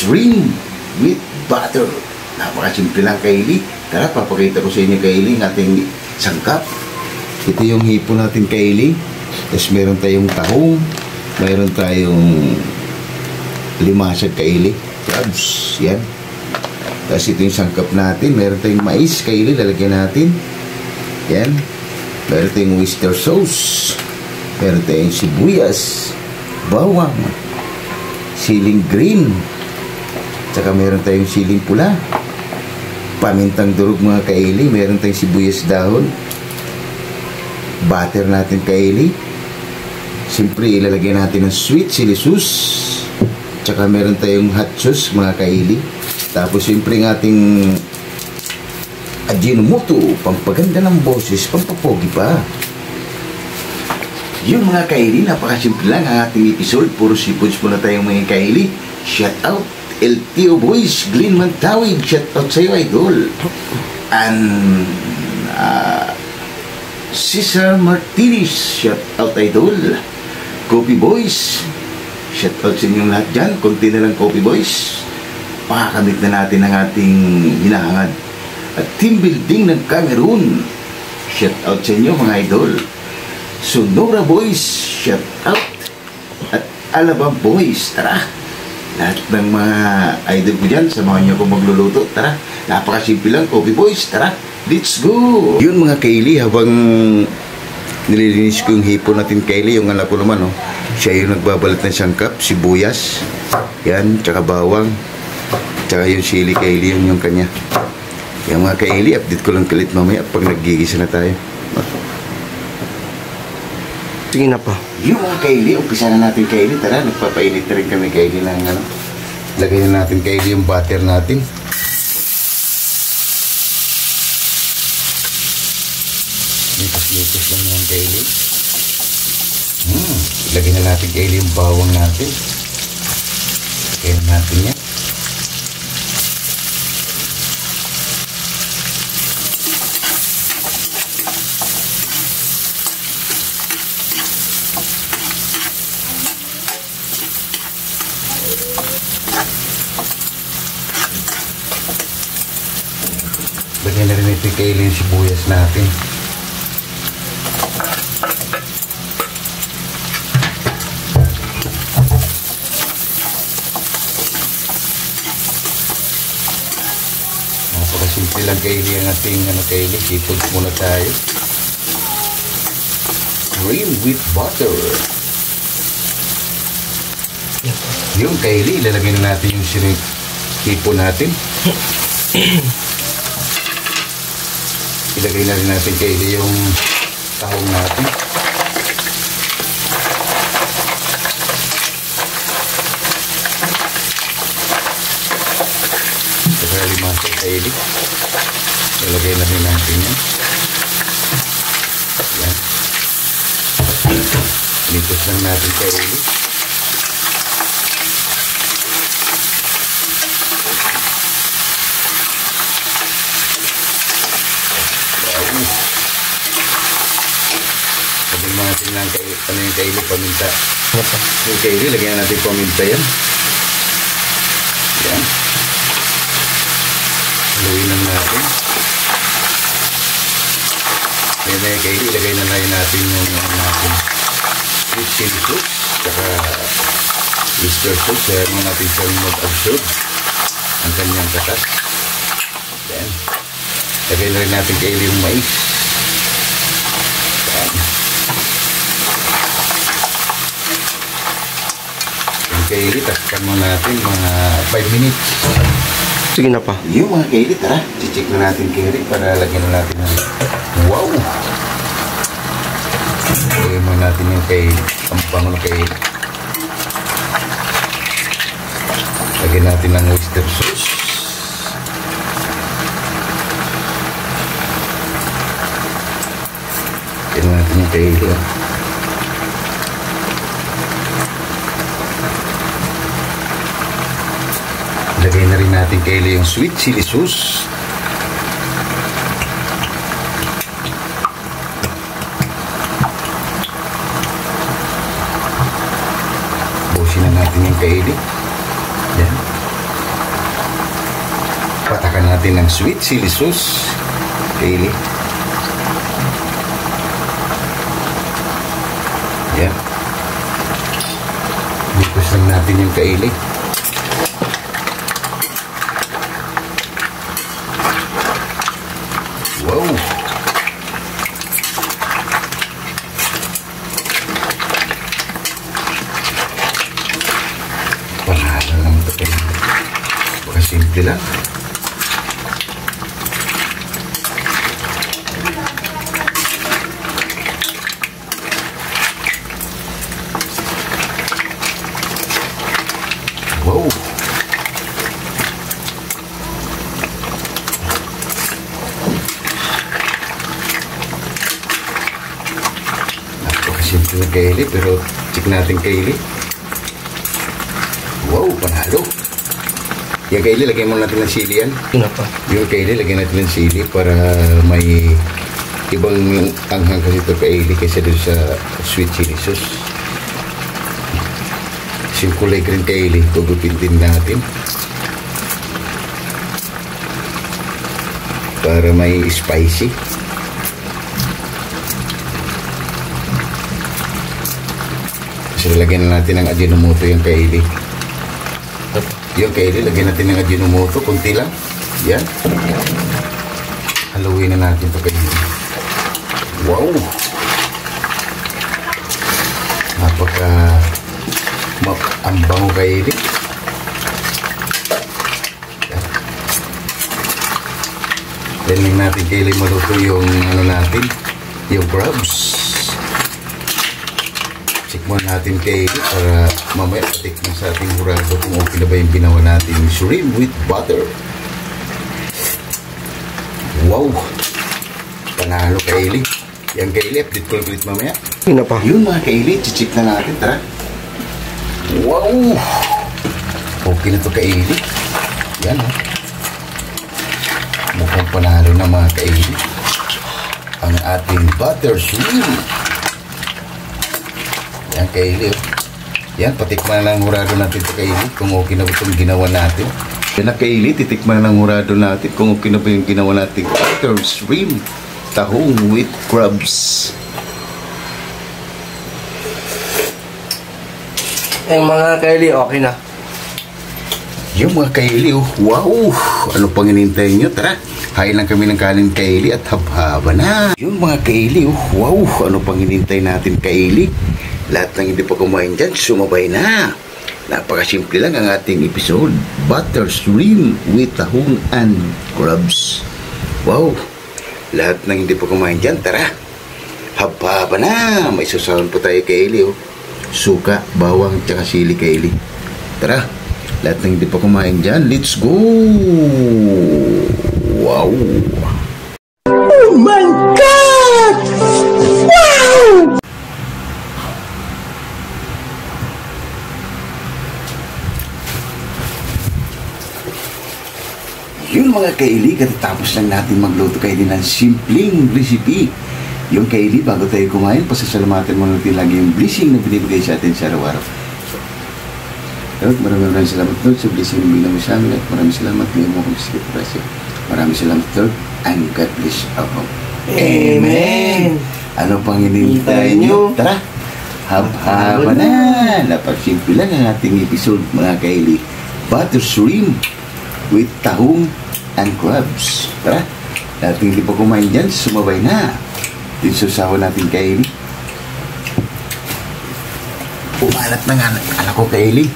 shrimp with butter. Napakasimple lang, Kaylee. Tara, papakita ko sa inyo, Kaylee, ng ating sangkap. Ito yung hipon natin, Kaylee. Tapos meron tayong tahong, meron tayong limasag, Kaylee. Crabs, yan. Tapos ito yung sangkap natin. Meron tayong mais, Kaylee, lalagyan natin. Yan. Meron tayong oyster sauce. Meron tayong sibuyas, bawang, siling green, tsaka meron tayong siling pula, pamintang durog, mga Kaylee. Meron tayong sibuyas dahon, butter natin, Kaylee. Siyempre ilalagay natin ng sweet chili sauce, tsaka meron tayong hot sauce, mga Kaylee. Tapos siyempre ng ating Ajinomoto, pampaganda ng boses, pampapogi pa. Yung mga Kaylee, napakasimple lang ang ating episode. Puro seafoods muna tayong mga Kaylee. Shout out LTO Boys, Glenn Mantawig, shout out sa'yo, idol. And Cesar Martinez, shout out, idol. Coffee Boys, shout out sa inyong lahat dyan. Kunti na lang, Coffee Boys. Pakakamit na natin ang ating hinahangad. At team building ng Cameroon, shout out sa inyo, mga idol. Sonora Boys, shout out. At Alabang Boys, tara. Lahat ng mga idol ko dyan, samahan nyo ako magluluto. Tara, napakasimple lang, Coffee Boys, tara, let's go. Yun, mga Kaylee, habang nililinis ko yung hipon natin, Kaylee, yung anak ko naman, oh, siya yung nagbabalat ng sangkap, sibuyas, yan, tsaka bawang, tsaka yung sili, Kaylee, yun yung kanya. Yung mga Kaylee, update ko lang kalit mamaya pag naggigisa na tayo. Sige na pa. Yung mga Kaylee, umpisa na natin, Kaylee. Tara, nagpapainit na rin kami, Kaylee, ng ano. Lagay na natin, Kaylee, yung butter natin. Lipas-lipas lang yung Kaylee. Lagay na natin, Kaylee, yung bawang natin. Lagay na natin yan. Lagyan na rin ito, Kaylee, yung sibuyas natin. Napakasimple lang, Kaylee, ang ating Kaylee. Seafood muna tayo. Cream with butter. Yung Kaylee, ilalagay na natin yung hipon natin. Ilagay na rin natin, Kaylee, yung tahong natin. Saka limasag, Kaylee. Ilagay na rin natin yan. Yan. Litos lang natin, Kaylee. Sabihin natin lang ano yung Kaylee, paminta. Yung Kaylee, lagyan natin paminta yan. Yan. Haluin lang natin. Yan na yung Kaylee, ilagay na natin yung natin sweet chili sauce, saka oyster sauce. Kaya mo natin siyang mag-absorb ang kanyang katas. Yan. Lagay na rin natin, Kaylee, yung mais. Kaylee, takpan mo natin mga 5 minutes. Sige na pa. Yung mga Kaylee, tara, check na natin, Kaylee, para lagyan na natin ng wow! Lagyan mo natin yung Kaylee, ang bango na Kaylee. Lagyan natin ng oyster sauce. Lagyan natin yung Kaylee. Lagay na rin natin, Kaylee, yung sweet chili sauce. Busin na natin yung Kaylee. Yan. natin ng sweet chili sauce. Kaili. Yan. Mix lang natin yung kaili. Wow! Panalo lang ito kaili. Baka simple lang. Wow! Napakasimple na kaili, pero check natin kaili. Wow, panalo! Yung kaili, lagyan mo natin ng sili yan. Sige na pa. Yung kaili, lagyan natin ng sili para may ibang anghang kasi ito kaili kaysa doon sa sweet chili sauce. Yung kulay green kaili, gugupin din natin para may spicy. So, lagyan na natin ng Ajinomoto yung kaili. Yung kaili, lagyan natin ng Ajinomoto, kunti lang. Yan. Haluin na natin ito kaili. Wow! Ang bango kaili. Then lang natin kaili maluto yung natin, yung crabs. Check muna natin kaili para mamaya patikman sa ating hurado kung okay na ba yung ginawa natin shrimp with butter. Wow! Panalo kaili. Yan kaili, update ko ulit mamaya. Sige na pa. Yun mga kaili, check na natin, tara. Wow! Okay na ito kaili. Yan ha. Mukhang panalo na mga kaili ang ating butter shrimp. Yan kaili. Yan, patikman na ng hurado natin ito kaili kung okay na ba itong ginawa natin. Yan na kaili, titikman na ng hurado natin kung okay na ba yung ginawa natin butter shrimp tahong with crabs. Yung mga kaili, okay na. Yung mga kaili, oh, wow! Ano pang inintay nyo? Tara, hain lang kami ng kanin kaili at habhaba na. Yung mga kaili, oh, wow! Ano pang inintay natin kaili? Lahat ng hindi pa kumain dyan, sumabay na. Napakasimple lang ang ating episode. Butter shrimp with tahong and crabs. Wow! Lahat ng hindi pa kumain dyan, tara. Habhaba na. May susawan po tayo kaili, oh. Suka, bawang, tsaka sili kaili. Tara, lahat ng hindi pa kumain dyan, let's go! Wow! Oh my God! Wow! Yung mga kaili, katatapos lang natin magluto kaili ng simpleng recipe. Yung kaili, bago tayo kumain, pasasalamatan mo natin lagi yung blessing na binibigay sa atin sa araw-araw. Maraming salamat, Lord, sa blessing na binigay mo sa amin at maraming salamat ngayon mo kung sige prasya. Maraming salamat, Lord, and God bless all. Amen! Ano pang hinihintay nyo? Tara! Hab-haba na! Napagsimple lang ang ating episode, mga kaili. Butter shrimp with tahong and crabs. Tara! Lahat ng hindi pa kumain dyan, sumabay na. Yung susawa natin kaili. Pumalat na nga anak ko kaili.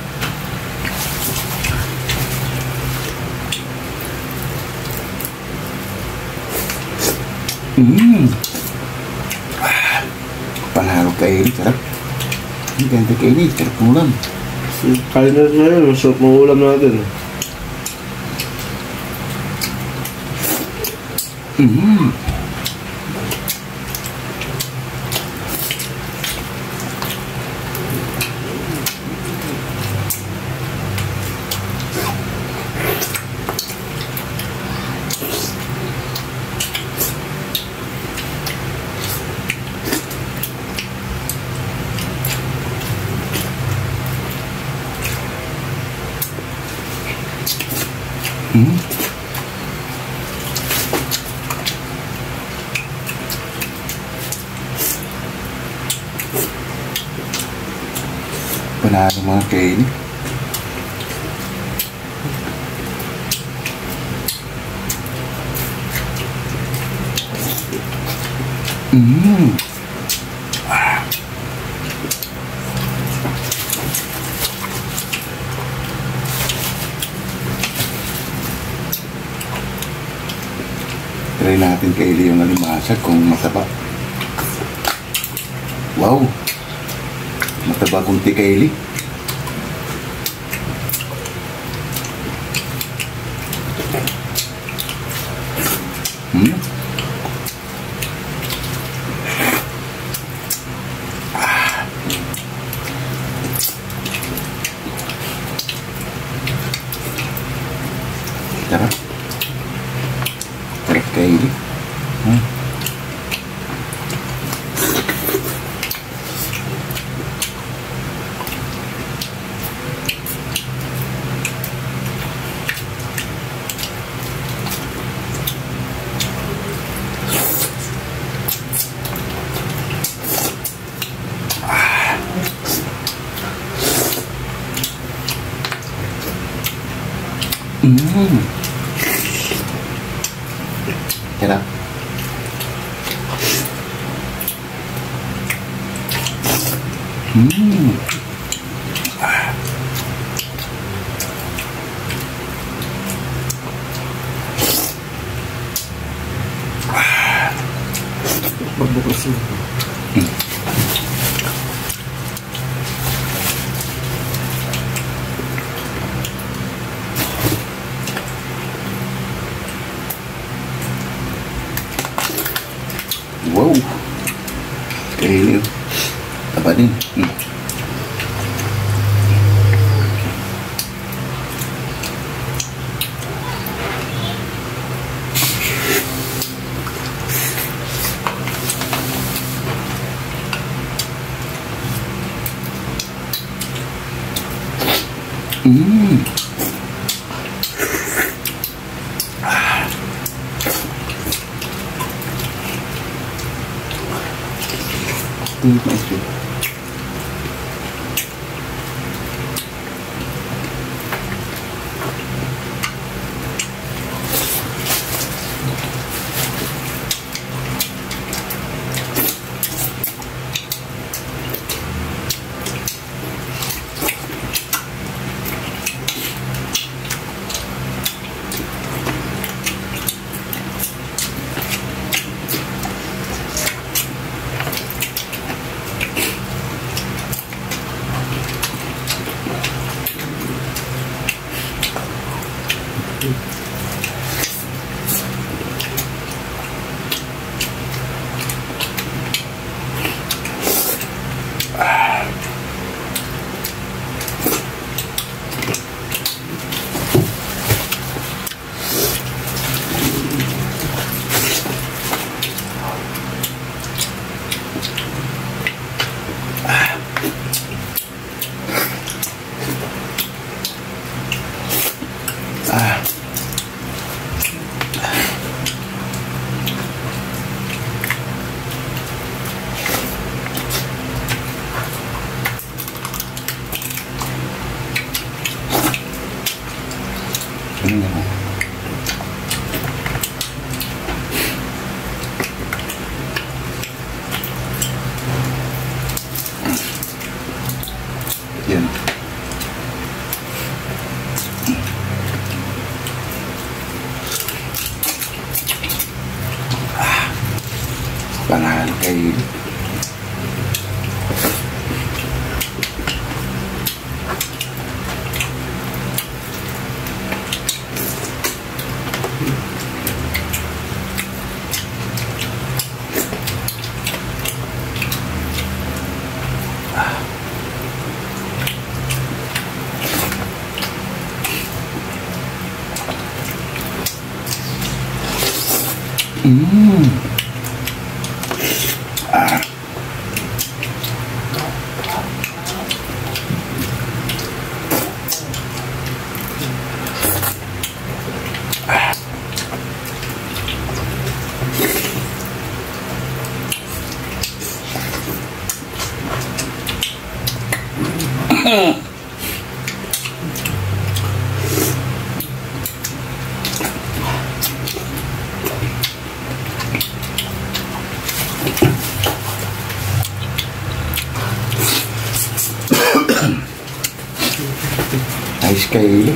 Panalo kaili, sarap. Ang ganda kaili, sarap ng ulam. Kaya na sa'yo, sarap ng ulam natin. Panalo mga kaili. Try natin kaili yung alimasag kung mataba. Wow! Mataba kunti kaili. Sarap. Sarap kaili. Sarap. Magbukas yun. Wow! Kaili. Taba din. Yan. Panahal kayo. Kaylee.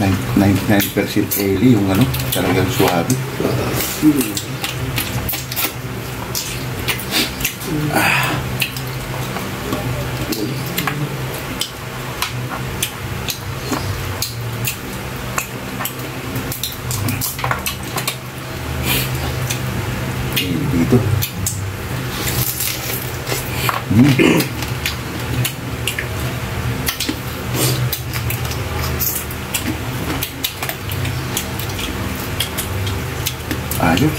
Nine 99% Kaylee, yung ano, talagang suwabe. Dito. Ayos.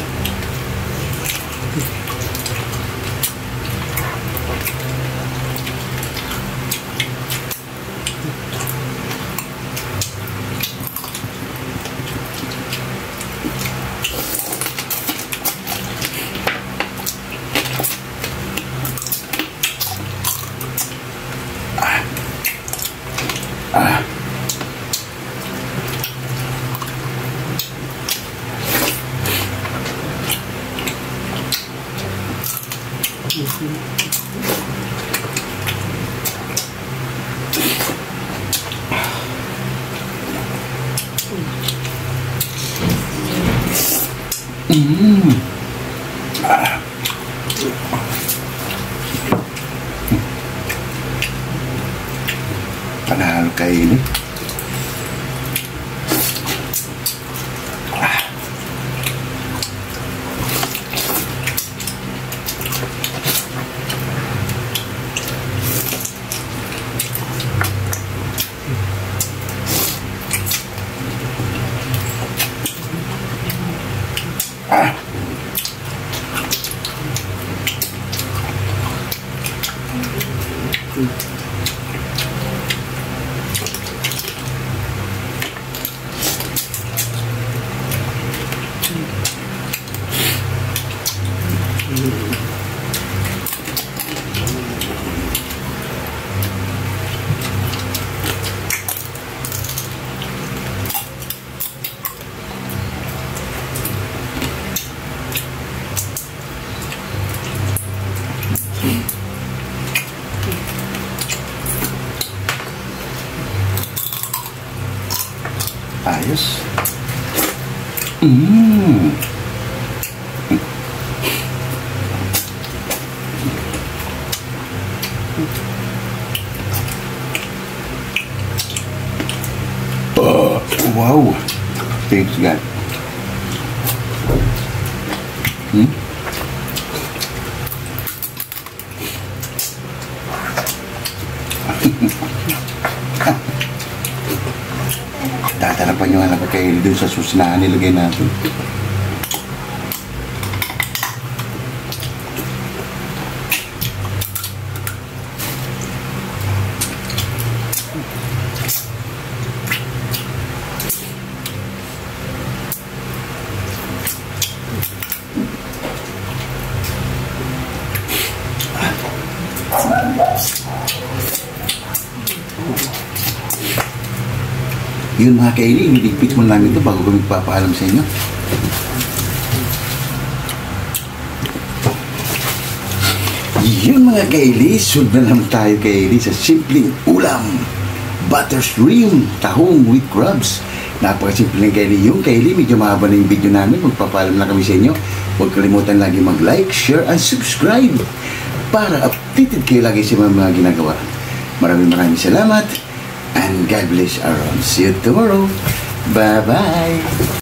Panalo Kaylee. Ayos. Wow. Thanks God. Tatarapan yung anak ko kayo doon sa susnahan nilagay natin. Yun mga Kaylee, niligpit mo lang ito bago kami papaalam sa inyo. Yun mga Kaylee, sunod na lang tayo Kaylee sa simpleng ulam. Butter shrimp, tahong with crabs. Napakasimple ng Kaylee. Yung Kaylee, medyo mahaba na yung video namin. Magpapaalam na kami sa inyo. Huwag kalimutan lagi mag-like, share, and subscribe para updated kayo lagi sa mga ginagawa. Maraming salamat. And God bless around. See you tomorrow. Bye-bye.